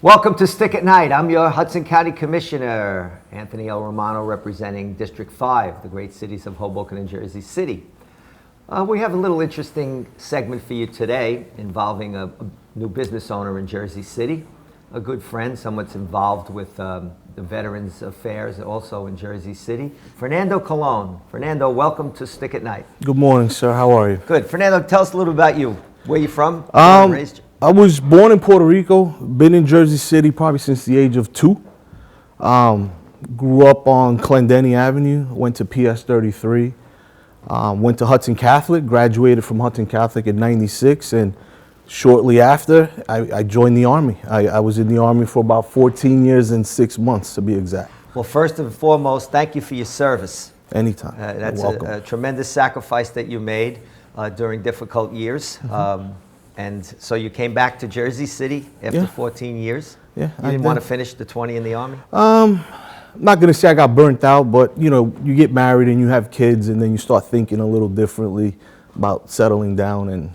Welcome to Stick at Night. I'm your Hudson County Commissioner, Anthony L. Romano, representing District 5, the great cities of Hoboken and Jersey City. We have a little interesting segment for you today involving a new business owner in Jersey City, a good friend, someone that's involved with the Veterans Affairs also in Jersey City, Fernando Colon. Fernando, welcome to Stick at Night. Good morning, sir. How are you? Good. Fernando, tell us a little about you. Where you from? Born and raised? I was born in Puerto Rico, been in Jersey City probably since the age of 2. Grew up on Clendenny Avenue, went to PS 33, went to Hudson Catholic, graduated from Hudson Catholic in '96, and shortly after, I joined the Army. I was in the Army for about 14 years and 6 months, to be exact. Well, first and foremost, thank you for your service. Anytime. That's welcome. a tremendous sacrifice that you made during difficult years. And so you came back to Jersey City after 14 years? Yeah. You didn't want to finish the 20 in the Army? I'm not going to say I got burnt out, but you get married and you have kids and then you start thinking a little differently about settling down, and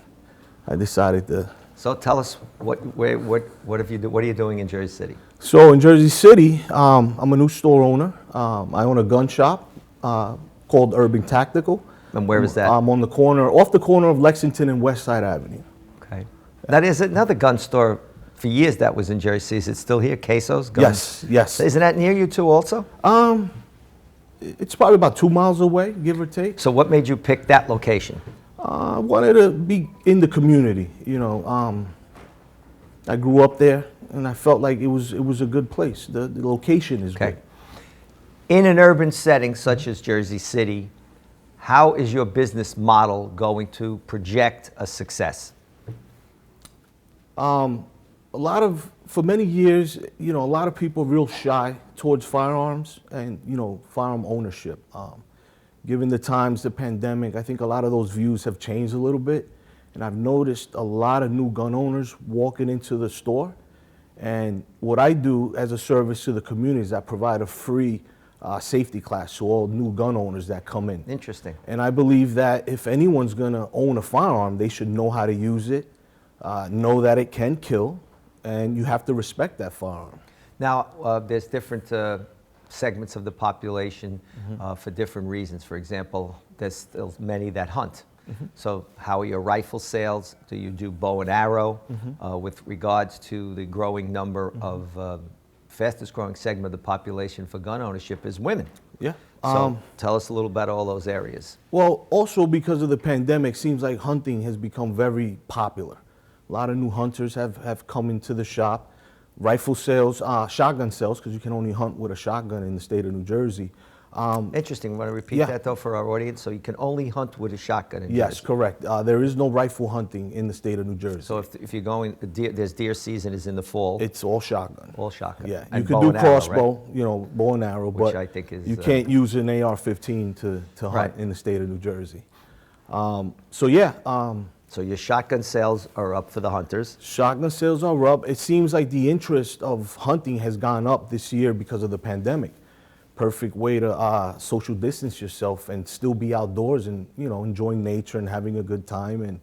I decided to. So tell us, what are you doing in Jersey City? So in Jersey City, I'm a new store owner. I own a gun shop called Urban Tactical. And where is that? I'm on off the corner of Lexington and West Side Avenue. Okay. That is another gun store for years that was in Jersey City. Is it still here? Queso's Guns? Yes. Isn't that near you too also? It's probably about 2 miles away, give or take. So what made you pick that location? I wanted to be in the community. I grew up there, and I felt like it was a good place. The location is Okay. good. In an urban setting such as Jersey City, how is your business model going to project a success? For many years, a lot of people are real shy towards firearms and, firearm ownership. Given the times, the pandemic, I think a lot of those views have changed a little bit. And I've noticed a lot of new gun owners walking into the store. And what I do as a service to the community is I provide a free safety class to all new gun owners that come in. Interesting. And I believe that if anyone's going to own a firearm, they should know how to use it, know that it can kill, and you have to respect that firearm. Now, there's different segments of the population for different reasons. For example, there's still many that hunt. So how are your rifle sales? Do you do bow and arrow? With regards to the growing number of fastest growing segment of the population for gun ownership is women. Yeah. So tell us a little about all those areas. Well, also because of the pandemic, seems like hunting has become very popular. A lot of new hunters have come into the shop. Rifle sales, shotgun sales, because you can only hunt with a shotgun in the state of New Jersey. Interesting. Want to repeat that though for our audience? So you can only hunt with a shotgun in Yes, Jersey. correct. There is no rifle hunting in the state of New Jersey. So if you're going, there's deer season is in the fall. It's all shotgun. All shotgun. Yeah, And you could bow do and arrow, crossbow, right? Bow and arrow, Which but I think is, you can't use an AR-15 to hunt Right. in the state of New Jersey. So your shotgun sales are up for the hunters. Shotgun sales are up. It seems like the interest of hunting has gone up this year because of the pandemic. Perfect way to social distance yourself and still be outdoors and enjoying nature and having a good time and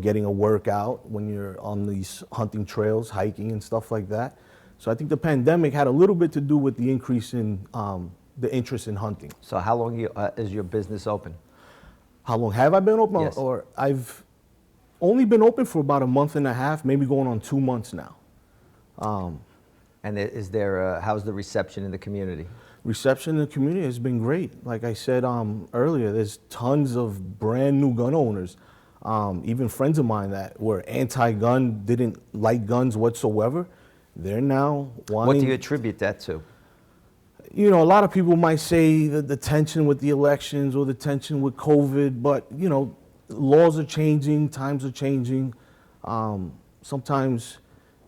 getting a workout when you're on these hunting trails, hiking and stuff like that. So I think the pandemic had a little bit to do with the increase in the interest in hunting. So how long is your business open? How long have I been open? Yes. Or I've only been open for about a month and a half, maybe going on 2 months now. And how's the reception in the community? Reception in the community has been great. Like I said earlier, there's tons of brand new gun owners. Even friends of mine that were anti-gun, didn't like guns whatsoever. They're now wanting. What do you attribute that to? A lot of people might say that the tension with the elections or the tension with COVID, but laws are changing, times are changing. Sometimes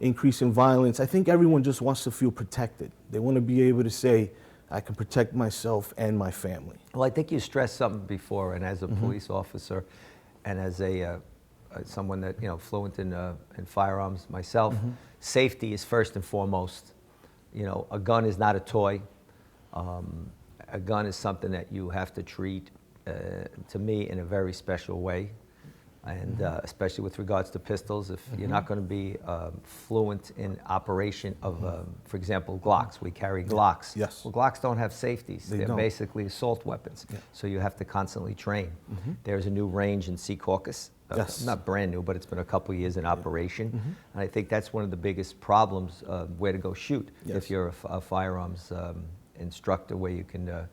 increase in violence. I think everyone just wants to feel protected. They want to be able to say, I can protect myself and my family. Well, I think you stressed something before, and as a police officer, and as someone that fluent in firearms myself, safety is first and foremost. A gun is not a toy. A gun is something that you have to treat, to me, in a very special way. And especially with regards to pistols, if you're not going to be fluent in operation of, for example, Glocks. We carry Glocks. Yes. Well, Glocks don't have safeties. They're don't. basically assault weapons. Yeah. So you have to constantly train. There's a new range in Secaucus. Yes. Not brand new, but it's been a couple years in operation. And I think that's one of the biggest problems, where to go shoot. Yes. If you're a firearms instructor, where you can,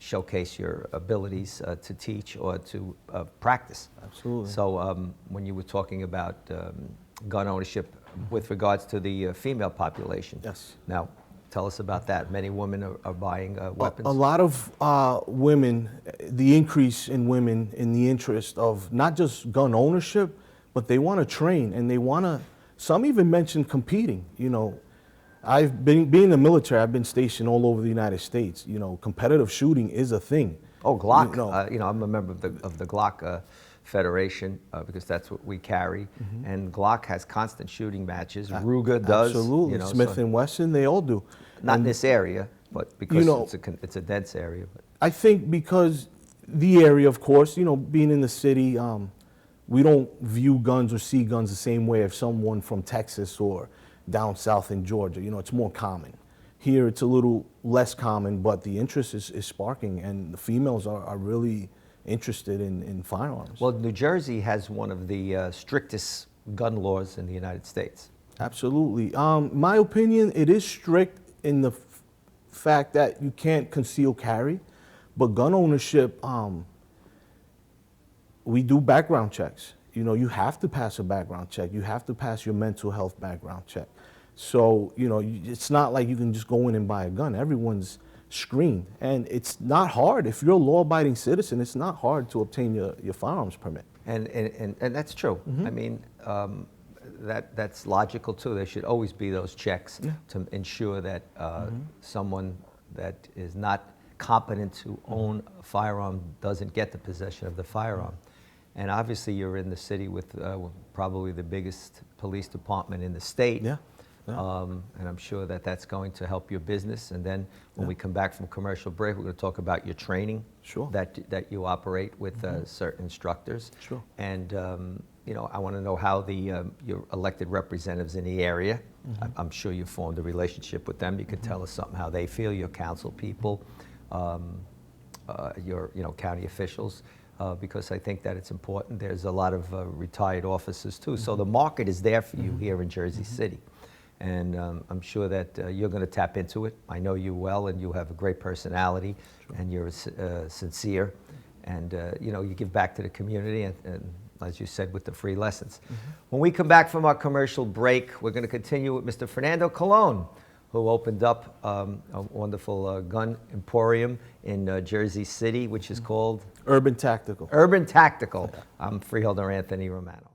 showcase your abilities to teach or to practice. Absolutely. So when you were talking about gun ownership with regards to the female population. Yes. Now, tell us about that. Many women are buying weapons. A lot of women, the increase in women in the interest of not just gun ownership, but they want to train and they want to, some even mention competing. I've been, being in the military, I've been stationed all over the United States. Competitive shooting is a thing. Oh, Glock. I'm a member of the Glock Federation because that's what we carry. And Glock has constant shooting matches. Ruger does. Absolutely. Smith and Wesson, they all do. Not in this area, but because it's a dense area. But. I think because the area, of course, being in the city, we don't view guns or see guns the same way as someone from Texas or down south in Georgia. It's more common. Here it's a little less common, but the interest is sparking, and the females are really interested in firearms. Well, New Jersey has one of the strictest gun laws in the United States. Absolutely. My opinion, it is strict in the fact that you can't conceal carry, but gun ownership, we do background checks. You have to pass a background check. You have to pass your mental health background check. So, it's not like you can just go in and buy a gun. Everyone's screened. And it's not hard. If you're a law-abiding citizen, it's not hard to obtain your firearms permit. And that's true. I mean, that's logical too. There should always be those checks to ensure that someone that is not competent to own a firearm doesn't get the possession of the firearm. And obviously you're in the city with probably the biggest police department in the state. Yeah. And I'm sure that that's going to help your business. And then when we come back from commercial break, we're going to talk about your training that you operate with certain instructors. Sure. And I want to know how your elected representatives in the area, I'm sure you formed a relationship with them. You could tell us something how they feel, your council people, your county officials. Because I think that it's important. There's a lot of retired officers too. So the market is there for you here in Jersey City. And I'm sure that you're going to tap into it. I know you well, and you have a great personality, and you're sincere. And you give back to the community, and as you said, with the free lessons. When we come back from our commercial break, we're going to continue with Mr. Fernando Colon, who opened up a wonderful gun emporium in Jersey City, which is called? Urban Tactical. Urban Tactical. I'm Freeholder Anthony Romano.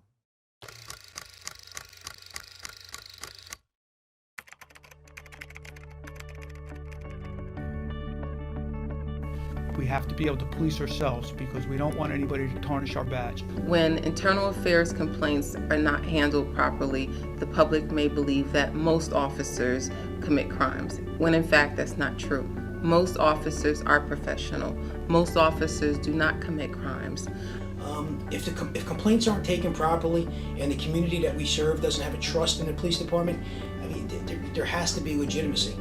We have to be able to police ourselves because we don't want anybody to tarnish our badge. When internal affairs complaints are not handled properly, the public may believe that most officers commit crimes, when in fact that's not true. Most officers are professional. Most officers do not commit crimes. If complaints aren't taken properly and the community that we serve doesn't have a trust in the police department, I mean, there has to be legitimacy.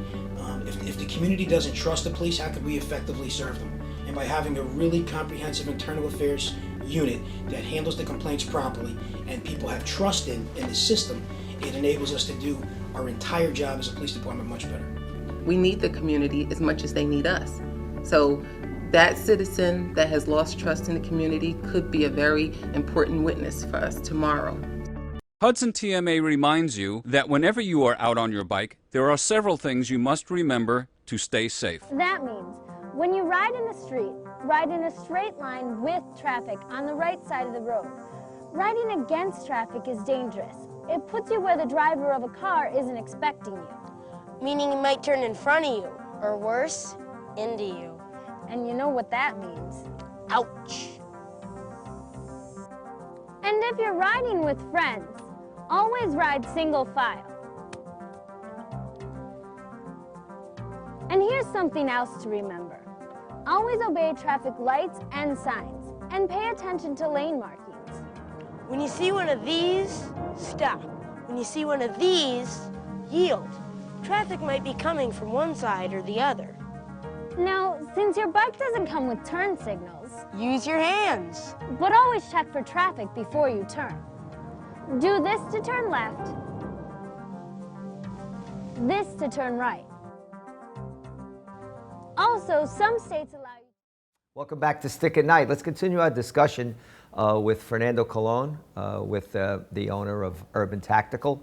If the community doesn't trust the police, how could we effectively serve them? And by having a really comprehensive internal affairs unit that handles the complaints properly and people have trust in the system, it enables us to do our entire job as a police department much better. We need the community as much as they need us. So that citizen that has lost trust in the community could be a very important witness for us tomorrow. Hudson TMA reminds you that whenever you are out on your bike, there are several things you must remember to stay safe. That means when you ride in the street, ride in a straight line with traffic on the right side of the road. Riding against traffic is dangerous. It puts you where the driver of a car isn't expecting you. Meaning he might turn in front of you, or worse, into you. And you know what that means. Ouch. And if you're riding with friends, always ride single file. And here's something else to remember. Always obey traffic lights and signs, and pay attention to lane markings. When you see one of these, stop. When you see one of these, yield. Traffic might be coming from one side or the other. Now, since your bike doesn't come with turn signals, Use your hands. but always check for traffic before you turn. Do this to turn left, this to turn right. Also, some states allow you. Welcome back to Stick at Night. Let's continue our discussion with Fernando Colon, with the owner of Urban Tactical.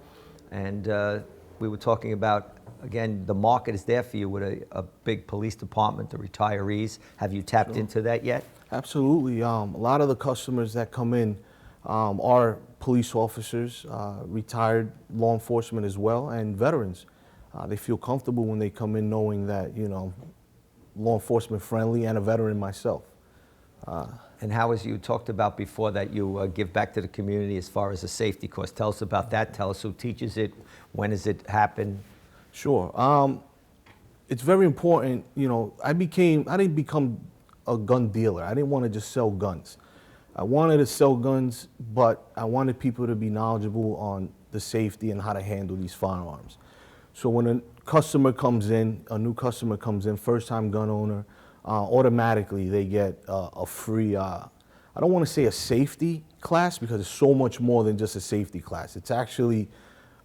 And we were talking about, again, the market is there for you with a big police department, the retirees. Have you tapped into that yet? Absolutely. A lot of the customers that come in are police officers, retired law enforcement as well, and veterans. They feel comfortable when they come in knowing that, you know, law enforcement friendly and a veteran myself. And how, as you talked about before, that you give back to the community as far as the safety course. Tell us about that. Tell us who teaches it. When does it happen? Sure. It's very important. You know, I didn't become a gun dealer. I didn't want to just sell guns. I wanted to sell guns, but I wanted people to be knowledgeable on the safety and how to handle these firearms. So when a customer comes in, a new customer comes in, first-time gun owner, automatically they get a free, I don't want to say a safety class because it's so much more than just a safety class. It's actually,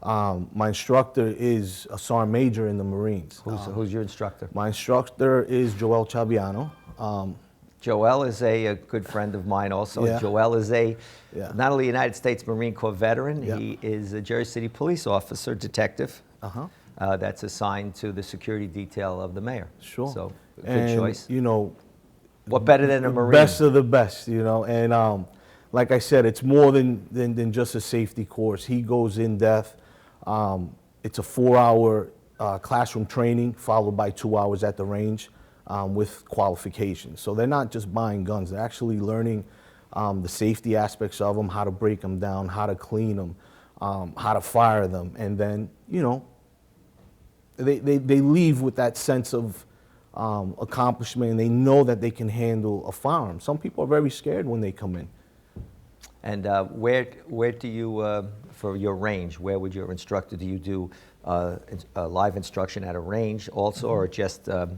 my instructor is a Sergeant Major in the Marines. Who's your instructor? My instructor is Joel Chabiano. Joel is a good friend of mine also. Yeah. Joel is Yeah. not only a United States Marine Corps veteran, Yeah. he is a Jersey City police officer, detective. Uh-huh. That's assigned to the security detail of the mayor. Sure. So, good And, choice. you know, What better than a the Marine? best of the best, you know, and like I said, it's more than just a safety course. He goes in depth. It's a 4-hour classroom training followed by 2 hours at the range with qualifications. So they're not just buying guns; they're actually learning the safety aspects of them, how to break them down, how to clean them, how to fire them, and then, you know, they leave with that sense of accomplishment, and they know that they can handle a firearm. Some people are very scared when they come in. And where do you, for your range, where would your instructor, do you do live instruction at a range also, or just a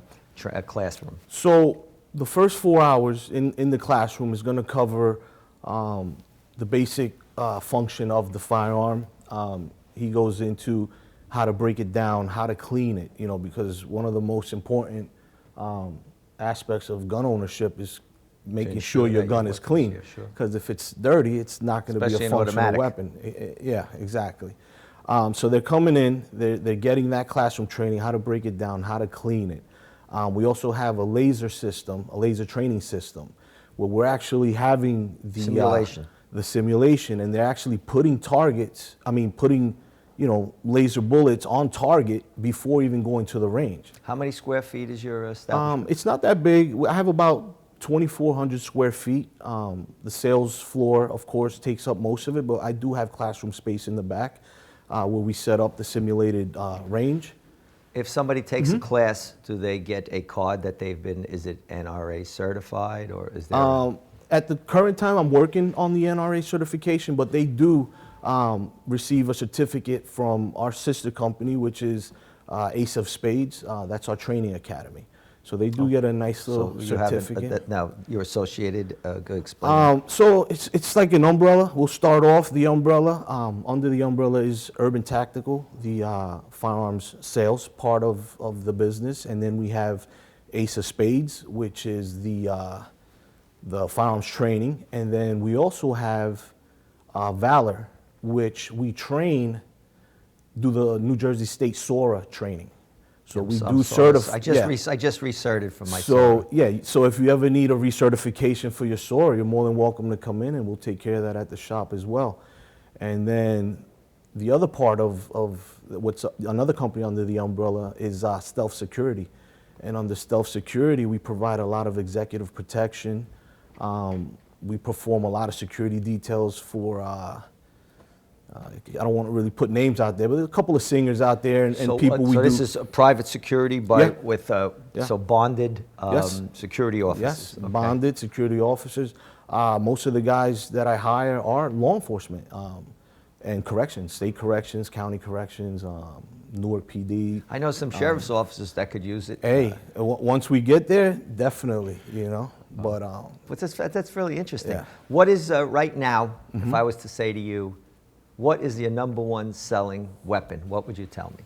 classroom? So the first 4 hours in the classroom is going to cover the basic function of the firearm. He goes into how to break it down, how to clean it, you know, because one of the most important aspects of gun ownership is making sure your gun is clean. Because if it's dirty, it's not going to be a functional weapon. Yeah, exactly. So they're coming in, they're getting that classroom training, how to break it down, how to clean it. We also have a laser system, a laser training system, where we're actually having the simulation, and they're actually putting putting, you know, laser bullets on target before even going to the range. How many square feet is your establishment? It's not that big. I have about 2,400 square feet. The sales floor, of course, takes up most of it, but I do have classroom space in the back where we set up the simulated range. If somebody takes a class, do they get a card that they've been, is it NRA certified, or is there? At the current time, I'm working on the NRA certification, but they do receive a certificate from our sister company, which is Ace of Spades. That's our training academy. So they do get a nice little certificate. Now, you're associated, explain. So it's like an umbrella. We'll start off the umbrella. Under the umbrella is Urban Tactical, the firearms sales part of the business. And then we have Ace of Spades, which is the firearms training. And then we also have Valor, which we train, do the New Jersey State SORA training. So we do certify. I just recerted for myself. So yeah, so if you ever need a recertification for your SORA, you're more than welcome to come in, and we'll take care of that at the shop as well. And then the other part of what's another company under the umbrella is Stealth Security. And under Stealth Security, we provide a lot of executive protection. We perform a lot of security details for, I don't want to really put names out there, but there's a couple of singers out there and people we do. So this is a private security, but with Yeah. so bonded Yes. security officers. Yes, bonded security officers. Most of the guys that I hire are law enforcement and corrections, state corrections, county corrections, Newark PD. I know some sheriff's officers that could use it. Hey, once we get there, definitely, you know. But that's really interesting. Yeah. What is right now, if I was to say to you, what is your number one selling weapon? What would you tell me?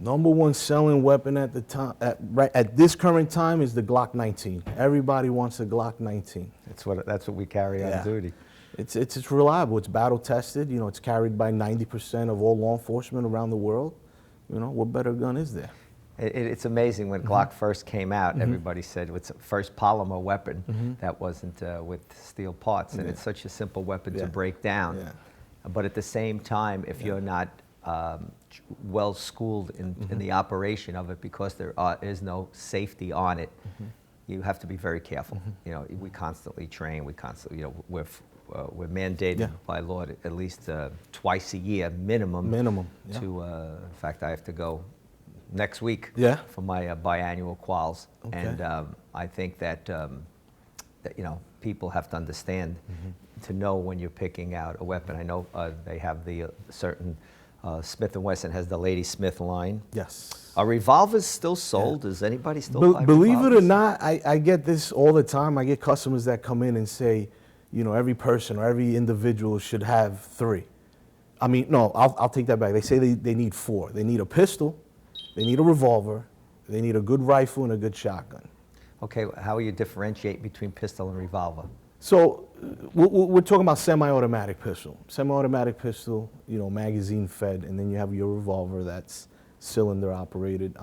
number one selling weapon at the time, at this current time, is the Glock 19. Everybody wants a Glock 19. That's what we carry on duty. It's reliable. It's battle tested. You know, it's carried by 90% of all law enforcement around the world. You know, what better gun is there? It's amazing when Glock first came out, everybody said it's the first polymer weapon that wasn't with steel parts, and it's such a simple weapon to break down. But at the same time, if you're not well schooled in the operation of it, because there is no safety on it, you have to be very careful. You know, we constantly train. We constantly, you know, we're mandated by law to at least twice a year minimum. To in fact, I have to go next week for my biannual quals, and I think that that, you know, people have to understand to know when you're picking out a weapon. I know they have the certain Smith & Wesson has the Lady Smith line. Yes. Are revolvers still sold? Does anybody still buy Believe revolvers? it or not, I get this all the time. I get customers that come in and say, you know, every person or every individual should have 3. I mean, no, I'll take that back. They say they need 4. They need a pistol, they need a revolver, they need a good rifle and a good shotgun. Okay, how will you differentiate between pistol and revolver? So we're talking about semi-automatic pistol. Semi-automatic pistol, you know, magazine fed, and then you have your revolver that's cylinder operated.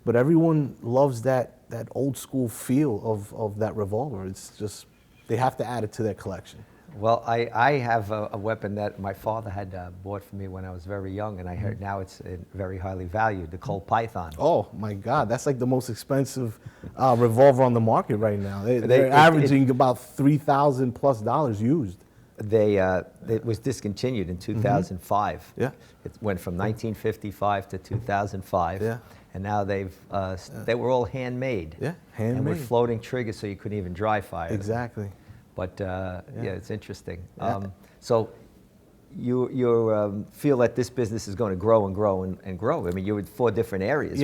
But everyone loves that old school feel of that revolver. It's just, they have to add it to their collection. Well, I have a weapon that my father had bought for me when I was very young, and I heard now it's very highly valued, the Colt Python. Oh my God, that's like the most expensive revolver on the market right now. They're averaging about $3,000+ used. It was discontinued in 2005. Yeah. It went from 1955 to 2005. Yeah. And now they were all handmade. Yeah, handmade. And with floating triggers, so you couldn't even dry fire them. Exactly. But yeah, it's interesting. Yeah. So you feel that this business is going to grow and grow and grow. I mean, you're in 4 different areas,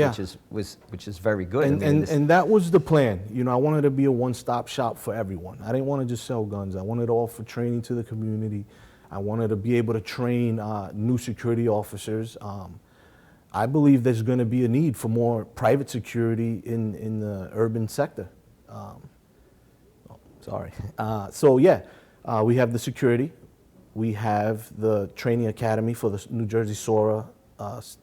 which is very good. And that was the plan. You know, I wanted to be a one-stop shop for everyone. I didn't want to just sell guns. I wanted to offer training to the community. I wanted to be able to train new security officers. I believe there's going to be a need for more private security in the urban sector. So yeah, we have the security. We have the training academy for the New Jersey SORA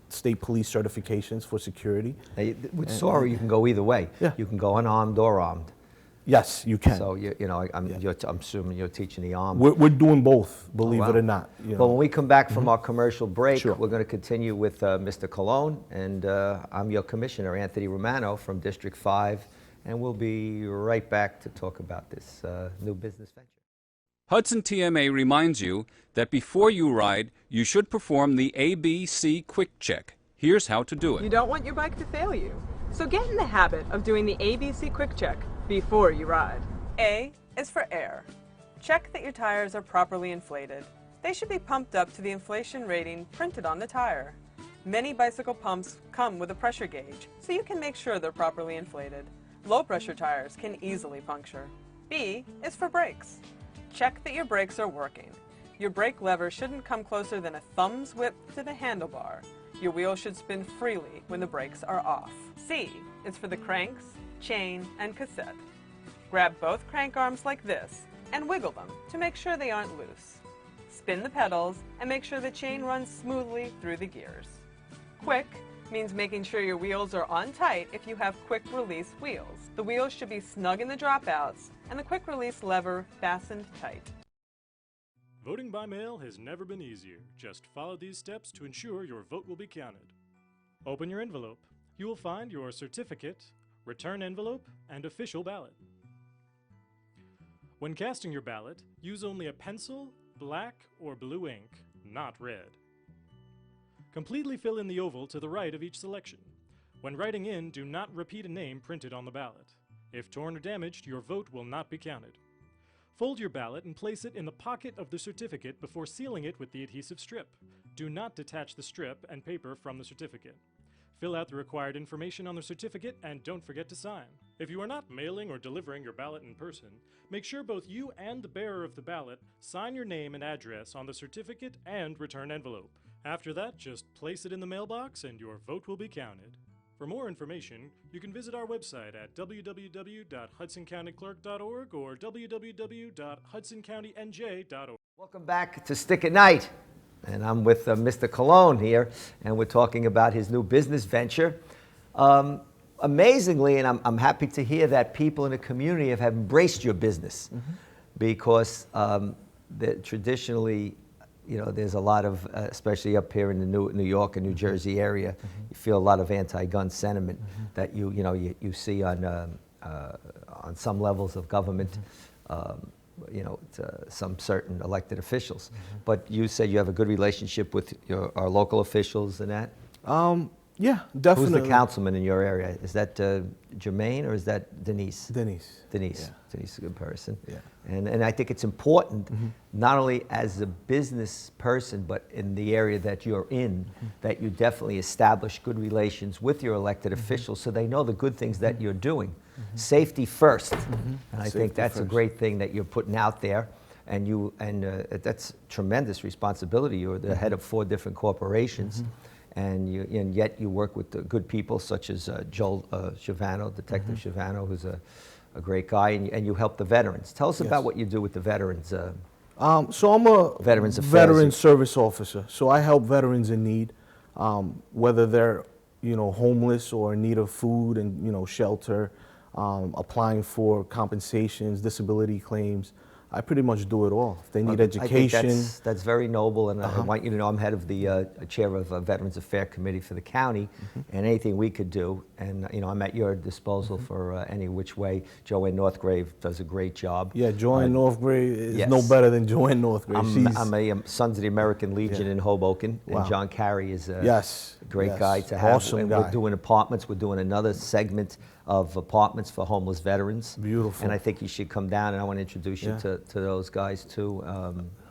state police certifications for security. Now, with SORA, you can go either way. Yeah. You can go unarmed or armed. Yes, you can. So you know, I'm assuming you're teaching the armed. We're doing both, believe wow. it or not. You know. But when we come back from our commercial break, Sure. we're going to continue with Mr. Colon, and I'm your commissioner, Anthony Romano from District 5, and we'll be right back to talk about this new business venture. Hudson TMA reminds you that before you ride, you should perform the ABC Quick Check. Here's how to do it. You don't want your bike to fail you, so get in the habit of doing the ABC Quick Check before you ride. A is for air. Check that your tires are properly inflated. They should be pumped up to the inflation rating printed on the tire. Many bicycle pumps come with a pressure gauge, so you can make sure they're properly inflated. Low pressure tires can easily puncture. B is for brakes. Check that your brakes are working. Your brake lever shouldn't come closer than a thumb's width to the handlebar. Your wheel should spin freely when the brakes are off. C is for the cranks, chain, and cassette. Grab both crank arms like this and wiggle them to make sure they aren't loose. Spin the pedals and make sure the chain runs smoothly through the gears. Quick means making sure your wheels are on tight if you have quick release wheels. The wheels should be snug in the dropouts and the quick release lever fastened tight. Voting by mail has never been easier. Just follow these steps to ensure your vote will be counted. Open your envelope. You will find your certificate, return envelope, and official ballot. When casting your ballot, use only a pencil, black, or blue ink, not red. Completely fill in the oval to the right of each selection. When writing in, do not repeat a name printed on the ballot. If torn or damaged, your vote will not be counted. Fold your ballot and place it in the pocket of the certificate before sealing it with the adhesive strip. Do not detach the strip and paper from the certificate. Fill out the required information on the certificate and don't forget to sign. If you are not mailing or delivering your ballot in person, make sure both you and the bearer of the ballot sign your name and address on the certificate and return envelope. After that, just place it in the mailbox and your vote will be counted. For more information, you can visit our website at www.hudsoncountyclerk.org or www.hudsoncountyNJ.org. Welcome back to Stick at Night. And I'm with Mr. Colon here, and we're talking about his new business venture. Amazingly, and I'm happy to hear that people in the community have embraced your business, because traditionally, you know, there's a lot of, especially up here in the New York and New Jersey area, you feel a lot of anti-gun sentiment that you see on some levels of government. You know, some certain elected officials. But you said you have a good relationship with our local officials and that? Yeah, definitely. Who's the councilman in your area? Is that Jermaine or is that Denise? Denise. Denise. Yeah. Denise is a good person. Yeah. And I think it's important, not only as a business person, but in the area that you're in, that you definitely establish good relations with your elected officials so they know the good things that you're doing. Safety first. And I think that's a great thing that you're putting out there. And that's tremendous responsibility. You're the head of 4 different corporations. And yet you work with the good people such as Joel Schiavano, Detective Schiavano, who's a great guy, and you help the veterans. Tell us about what you do with the veterans. So I'm a veteran service officer. So I help veterans in need, whether they're homeless or in need of food and shelter, applying for compensations, disability claims. I pretty much do it all. If they need education. I think that's very noble, and I want you to know I'm head of the chair of Veterans Affairs Committee for the county, and anything we could do, and I'm at your disposal for any which way. Joanne Northgrave does a great job. Yeah, Joanne Northgrave is no better than Joanne Northgrave. I'm a Sons of the American Legion in Hoboken, and John Carey is a great guy to have. Awesome guy. We're doing apartments. We're doing another segment of apartments for homeless veterans. Beautiful. And I think you should come down, and I want to introduce you to those guys too.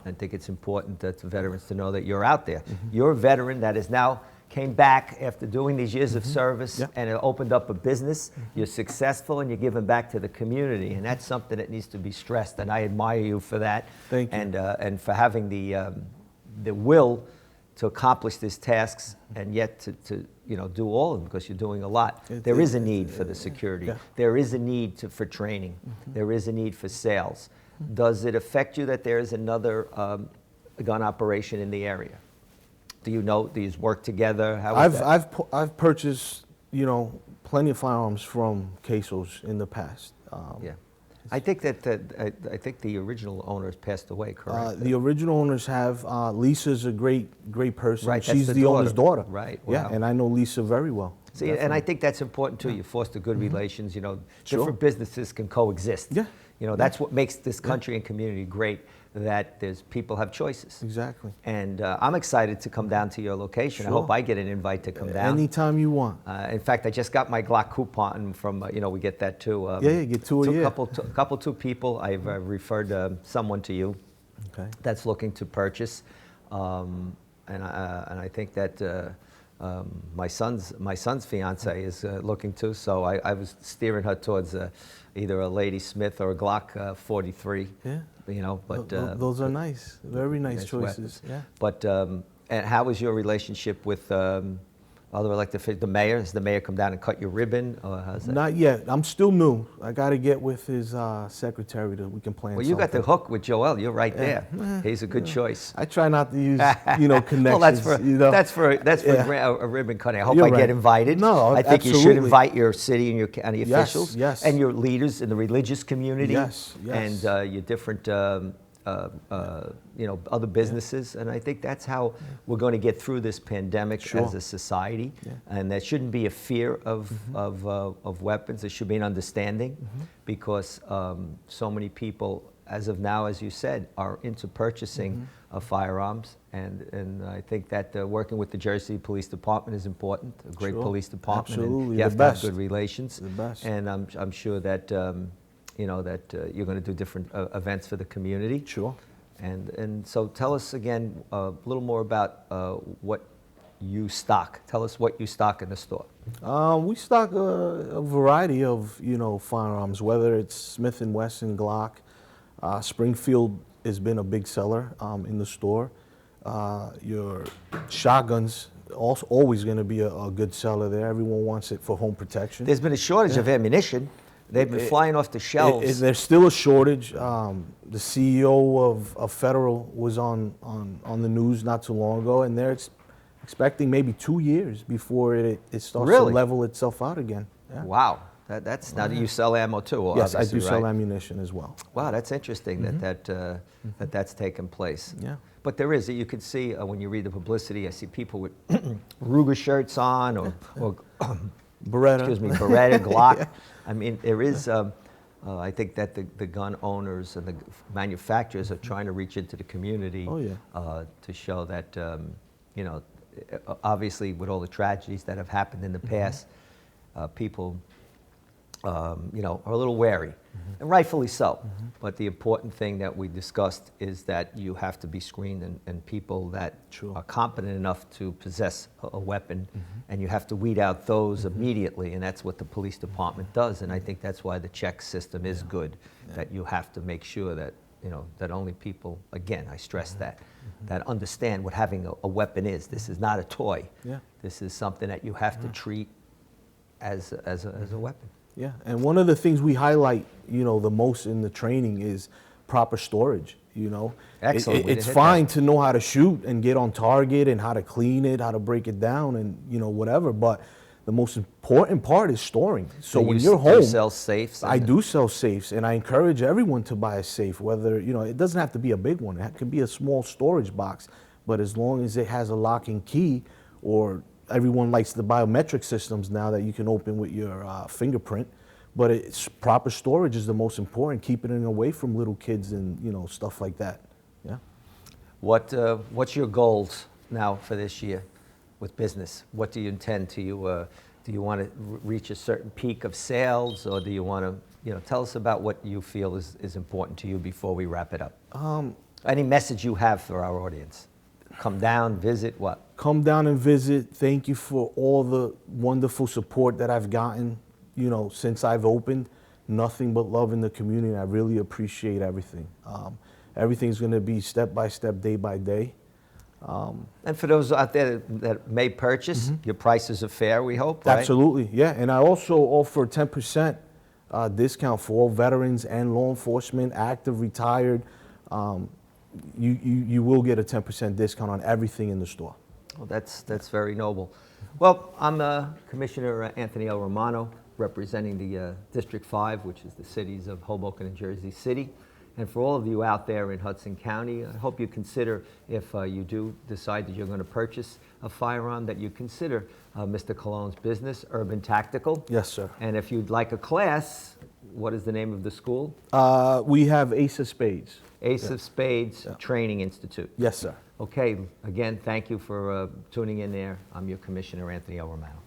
I think it's important that the veterans to know that you're out there. You're a veteran that has now came back after doing these years of service and it opened up a business. You're successful and you're giving back to the community, and that's something that needs to be stressed, and I admire you for that. Thank you. And for having the will to accomplish these tasks and yet to do all of them, because you're doing a lot. There is a need for the security. There is a need for training. There is a need for sales. Does it affect you that there is another gun operation in the area? Do you work together? I've purchased plenty of firearms from Quesos in the past. I think I think the original owners passed away, correct? The original owners have. Lisa's a great person. Right, she's the owner's daughter. Right. Yeah, and I know Lisa very well. See, and I think that's important too. You foster good relations. Different businesses can coexist. Yeah. That's what makes this country and community great. That people have choices. Exactly. And I'm excited to come down to your location. Sure. I hope I get an invite to come down. Anytime you want. In fact, I just got my Glock coupon from, we get that too. You get 2 a year. Two people. I've referred someone to you that's looking to purchase. And I think that my son's fiance is looking to, so I was steering her towards either a Lady Smith or a Glock 43. Yeah. But those are nice, very nice choices. Weapons. Yeah. But and how is your relationship with other elected officials? The mayor? Has the mayor come down and cut your ribbon? Or how's that? Not yet. I'm still new. I got to get with his secretary that we can plan. Well, you got the hook with Joel. You're right there. He's a good choice. I try not to use connections. Well, that's for a ribbon cutting. I hope I get invited. No, I think you should invite your city and your county officials, yes. and your leaders in the religious community, yes. and your different other businesses. And I think that's how we're going to get through this pandemic as a society. And there shouldn't be a fear of weapons. There should be an understanding, because so many people, as of now, as you said, are into purchasing of firearms. And I think that working with the Jersey Police Department is important. A great police department. Absolutely. And you have to have good relations. The best. And I'm sure that you know, that you're going to do different events for the community. Sure. And so tell us again a little more about what you stock. Tell us what you stock in the store. We stock a variety of, you know, firearms, whether it's Smith & Wesson, Glock. Springfield has been a big seller in the store. Your shotguns, also always going to be a good seller there. Everyone wants it for home protection. There's been a shortage of ammunition. They've been flying off the shelves. There's still a shortage. The CEO of Federal was on the news not too long ago, and they're expecting maybe 2 years before it starts to level itself out again. Yeah. Wow. That's now, do you sell ammo too? Yes, I do right? sell ammunition as well. Wow, that's interesting that's taken place. Yeah. But there is, you could see when you read the publicity, I see people with Ruger shirts on or Beretta. Excuse me, Beretta, Glock. Yeah. I mean, there is, I think that the gun owners and the manufacturers are trying to reach into the community to show that, you know, obviously with all the tragedies that have happened in the past, people, you know, are a little wary, and rightfully so. But the important thing that we discussed is that you have to be screened, and people that are competent enough to possess a weapon, and you have to weed out those immediately, and that's what the police department does. And I think that's why the check system is good, that you have to make sure that, you know, that only people, again, I stress that understand what having a weapon is. This is not a toy. Yeah. This is something that you have to treat as a weapon. Yeah, and one of the things we highlight, you know, the most in the training is proper storage, you know. Excellent. It's fine to know how to shoot and get on target and how to clean it, how to break it down and, you know, whatever, but the most important part is storing. So when you're home, do you sell safes? I do sell safes, and I encourage everyone to buy a safe, whether, you know, it doesn't have to be a big one. It could be a small storage box, but as long as it has a lock and key, or everyone likes the biometric systems now that you can open with your fingerprint, but it's proper storage is the most important, keeping it away from little kids and, you know, stuff like that. Yeah. What's your goals now for this year with business? What do you intend to do you want to reach a certain peak of sales, or do you want to, you know, tell us about what you feel is important to you before we wrap it up? Any message you have for our audience? Come down, visit, what? Come down and visit. Thank you for all the wonderful support that I've gotten, you know, since I've opened. Nothing but love in the community. I really appreciate everything. Everything's going to be step by step, day by day. And for those out there that may purchase, your prices are fair, we hope, right? Absolutely, yeah. And I also offer 10% discount for all veterans and law enforcement, active, retired. You will get a 10% discount on everything in the store. Well, that's very noble. Well, I'm Commissioner Anthony L. Romano, representing the District 5, which is the cities of Hoboken and Jersey City. And for all of you out there in Hudson County, I hope you consider, if you do decide that you're going to purchase a firearm, that you consider Mr. Colon's business, Urban Tactical. Yes, sir. And if you'd like a class, what is the name of the school? We have Ace of Spades. Ace of Spades Training Institute. Yes, sir. Okay, again, thank you for tuning in there. I'm your Commissioner, Anthony L. Romano.